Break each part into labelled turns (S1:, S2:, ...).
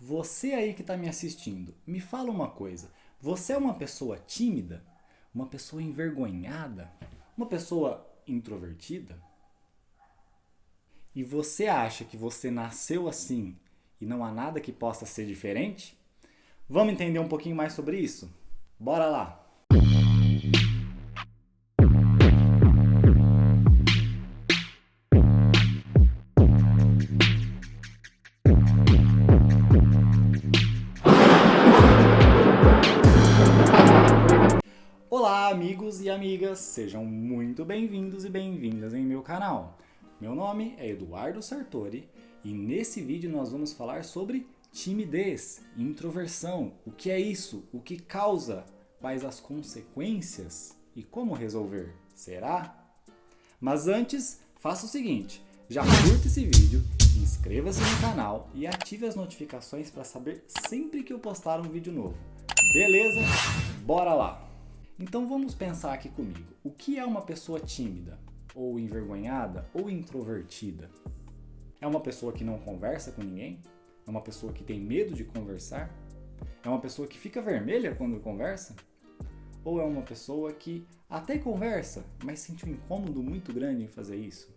S1: Você aí que está me assistindo, me fala uma coisa. Você é uma pessoa tímida? Uma pessoa envergonhada? Uma pessoa introvertida? E você acha que você nasceu assim e não há nada que possa ser diferente? Vamos entender um pouquinho mais sobre isso? Bora lá! Olá, amigos e amigas, sejam muito bem-vindos e bem-vindas em meu canal. Meu nome é Eduardo Sartori e nesse vídeo nós vamos falar sobre timidez, introversão, o que é isso, o que causa, quais as consequências e como resolver, será? Mas antes, faça o seguinte, já curta esse vídeo, inscreva-se no canal e ative as notificações para saber sempre que eu postar um vídeo novo. Beleza? Bora lá! Então vamos pensar aqui comigo. O que é uma pessoa tímida? Ou envergonhada? Ou introvertida? É uma pessoa que não conversa com ninguém? É uma pessoa que tem medo de conversar? É uma pessoa que fica vermelha quando conversa? Ou é uma pessoa que até conversa, mas sente um incômodo muito grande em fazer isso?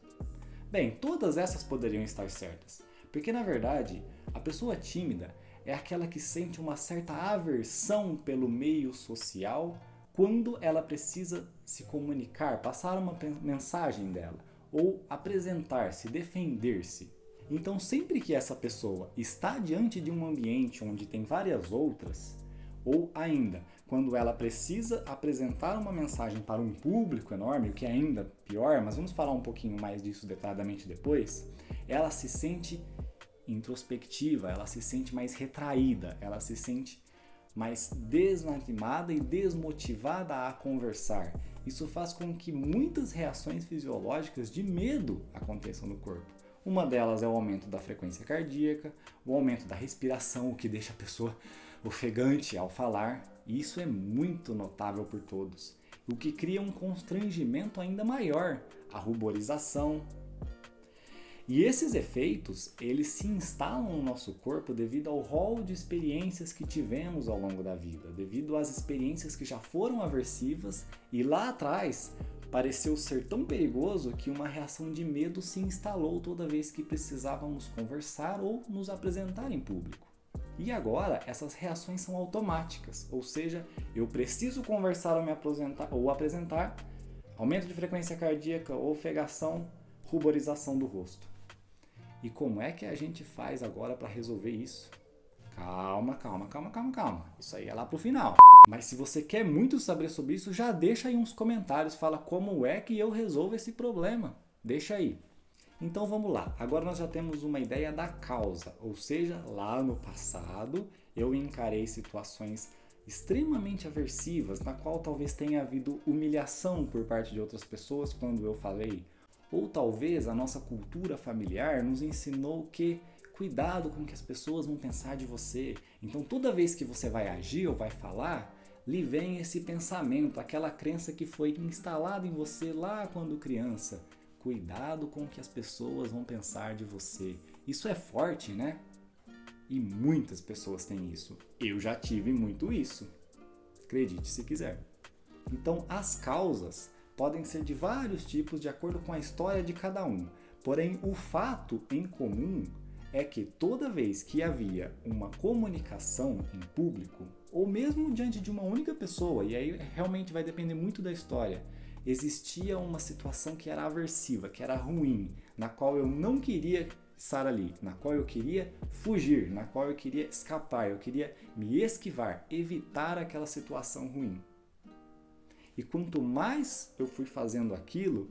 S1: Bem, todas essas poderiam estar certas, porque na verdade a pessoa tímida é aquela que sente uma certa aversão pelo meio social quando ela precisa se comunicar, passar uma mensagem dela, ou apresentar-se, defender-se. Então, sempre que essa pessoa está diante de um ambiente onde tem várias outras, ou ainda quando ela precisa apresentar uma mensagem para um público enorme, o que é ainda pior, mas vamos falar um pouquinho mais disso detalhadamente depois, ela se sente introspectiva, ela se sente mais retraída, ela se sente mais desanimada e desmotivada a conversar. Isso faz com que muitas reações fisiológicas de medo aconteçam no corpo. Uma delas é o aumento da frequência cardíaca, o aumento da respiração, o que deixa a pessoa ofegante ao falar. E isso é muito notável por todos, o que cria um constrangimento ainda maior, a ruborização. E esses efeitos, eles se instalam no nosso corpo devido ao rol de experiências que tivemos ao longo da vida, devido às experiências que já foram aversivas e lá atrás pareceu ser tão perigoso que uma reação de medo se instalou toda vez que precisávamos conversar ou nos apresentar em público. E agora essas reações são automáticas, ou seja, eu preciso conversar ou apresentar, aumento de frequência cardíaca, ofegação, ruborização do rosto. E como é que a gente faz agora para resolver isso? Calma. Isso aí é lá pro final. Mas se você quer muito saber sobre isso, já deixa aí uns comentários, fala como é que eu resolvo esse problema. Deixa aí. Então vamos lá. Agora nós já temos uma ideia da causa, ou seja, lá no passado eu encarei situações extremamente aversivas, na qual talvez tenha havido humilhação por parte de outras pessoas quando eu falei. Ou talvez a nossa cultura familiar nos ensinou que cuidado com o que as pessoas vão pensar de você. Então toda vez que você vai agir ou vai falar, lhe vem esse pensamento, aquela crença que foi instalada em você lá quando criança. Cuidado com o que as pessoas vão pensar de você. Isso é forte, né? E muitas pessoas têm isso. Eu já tive muito isso. Acredite se quiser. Então as causas podem ser de vários tipos de acordo com a história de cada um. Porém, o fato em comum é que toda vez que havia uma comunicação em público, ou mesmo diante de uma única pessoa, e aí realmente vai depender muito da história, existia uma situação que era aversiva, que era ruim, na qual eu não queria estar ali, na qual eu queria fugir, na qual eu queria escapar, eu queria me esquivar, evitar aquela situação ruim. E quanto mais eu fui fazendo aquilo,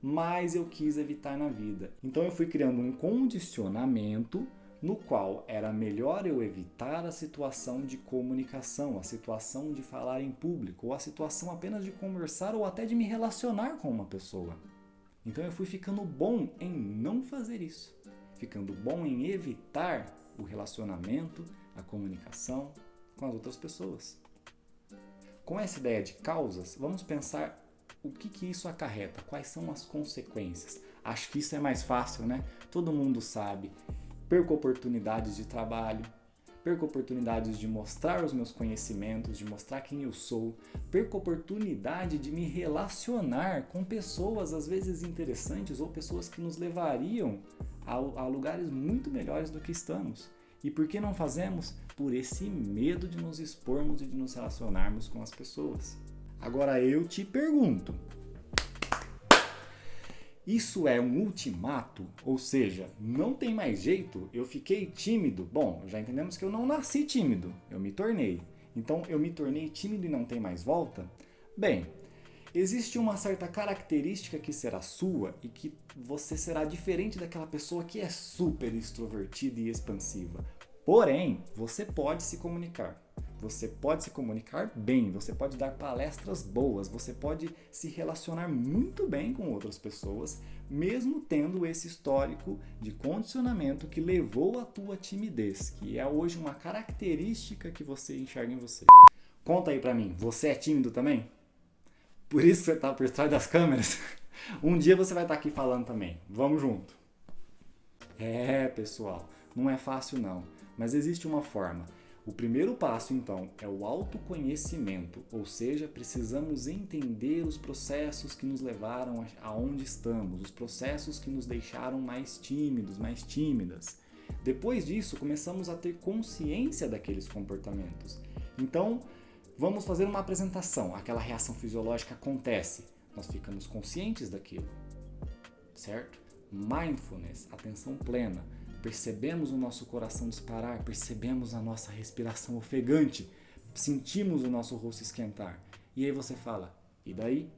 S1: mais eu quis evitar na vida. Então eu fui criando um condicionamento no qual era melhor eu evitar a situação de comunicação, a situação de falar em público, ou a situação apenas de conversar ou até de me relacionar com uma pessoa. Então eu fui ficando bom em não fazer isso, ficando bom em evitar o relacionamento, a comunicação com as outras pessoas. Com essa ideia de causas, vamos pensar o que isso acarreta, quais são as consequências. Acho que isso é mais fácil, né? Todo mundo sabe. Perco oportunidades de trabalho, perco oportunidades de mostrar os meus conhecimentos, de mostrar quem eu sou, perco oportunidade de me relacionar com pessoas às vezes interessantes ou pessoas que nos levariam a lugares muito melhores do que estamos. E por que não fazemos? Por esse medo de nos expormos e de nos relacionarmos com as pessoas. Agora eu te pergunto, isso é um ultimato? Ou seja, não tem mais jeito? Eu fiquei tímido? Bom, já entendemos que eu não nasci tímido, eu me tornei. Então eu me tornei tímido e não tem mais volta? Bem, existe uma certa característica que será sua e que você será diferente daquela pessoa que é super extrovertida e expansiva. Porém, você pode se comunicar. Você pode se comunicar bem, você pode dar palestras boas, você pode se relacionar muito bem com outras pessoas, mesmo tendo esse histórico de condicionamento que levou à tua timidez, que é hoje uma característica que você enxerga em você. Conta aí pra mim, você é tímido também? Por isso que você tá por trás das câmeras? Um dia você vai estar aqui falando também. Vamos junto. Pessoal, não é fácil não, mas existe uma forma. O primeiro passo, então, é o autoconhecimento, ou seja, precisamos entender os processos que nos levaram aonde estamos, os processos que nos deixaram mais tímidos, mais tímidas. Depois disso, começamos a ter consciência daqueles comportamentos. Então, vamos fazer uma apresentação, aquela reação fisiológica acontece, nós ficamos conscientes daquilo, certo? Mindfulness, atenção plena. Percebemos o nosso coração disparar, percebemos a nossa respiração ofegante, sentimos o nosso rosto esquentar. E aí você fala, e daí?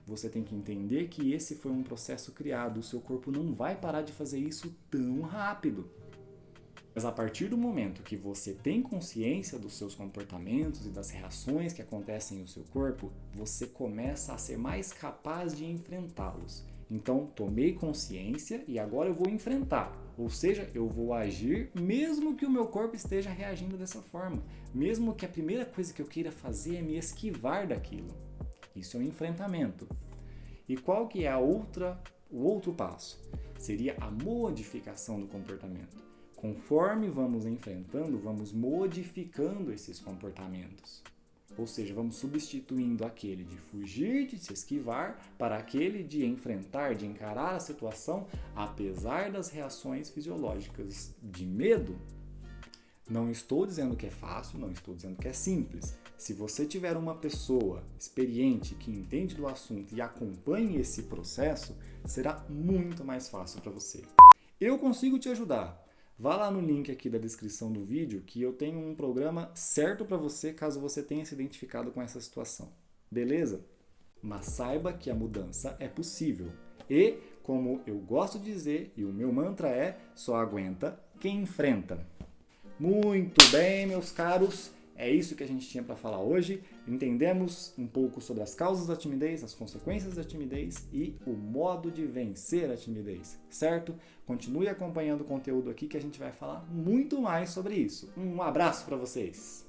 S1: Você tem que entender que esse foi um processo criado, o seu corpo não vai parar de fazer isso tão rápido. Mas a partir do momento que você tem consciência dos seus comportamentos e das reações que acontecem no seu corpo, você começa a ser mais capaz de enfrentá-los. Então, tomei consciência e agora eu vou enfrentar. Ou seja, eu vou agir mesmo que o meu corpo esteja reagindo dessa forma. Mesmo que a primeira coisa que eu queira fazer é me esquivar daquilo. Isso é um enfrentamento. E qual que é o outro passo? Seria a modificação do comportamento. Conforme vamos enfrentando, vamos modificando esses comportamentos. Ou seja, vamos substituindo aquele de fugir, de se esquivar, para aquele de enfrentar, de encarar a situação, apesar das reações fisiológicas de medo. Não estou dizendo que é fácil, não estou dizendo que é simples. Se você tiver uma pessoa experiente que entende do assunto e acompanhe esse processo, será muito mais fácil para você. Eu consigo te ajudar. Vá lá no link aqui da descrição do vídeo que eu tenho um programa certo para você caso você tenha se identificado com essa situação. Beleza? Mas saiba que a mudança é possível. E, como eu gosto de dizer, e o meu mantra é, só aguenta quem enfrenta. Muito bem, meus caros. É isso que a gente tinha para falar hoje. Entendemos um pouco sobre as causas da timidez, as consequências da timidez e o modo de vencer a timidez, certo? Continue acompanhando o conteúdo aqui que a gente vai falar muito mais sobre isso. Um abraço para vocês!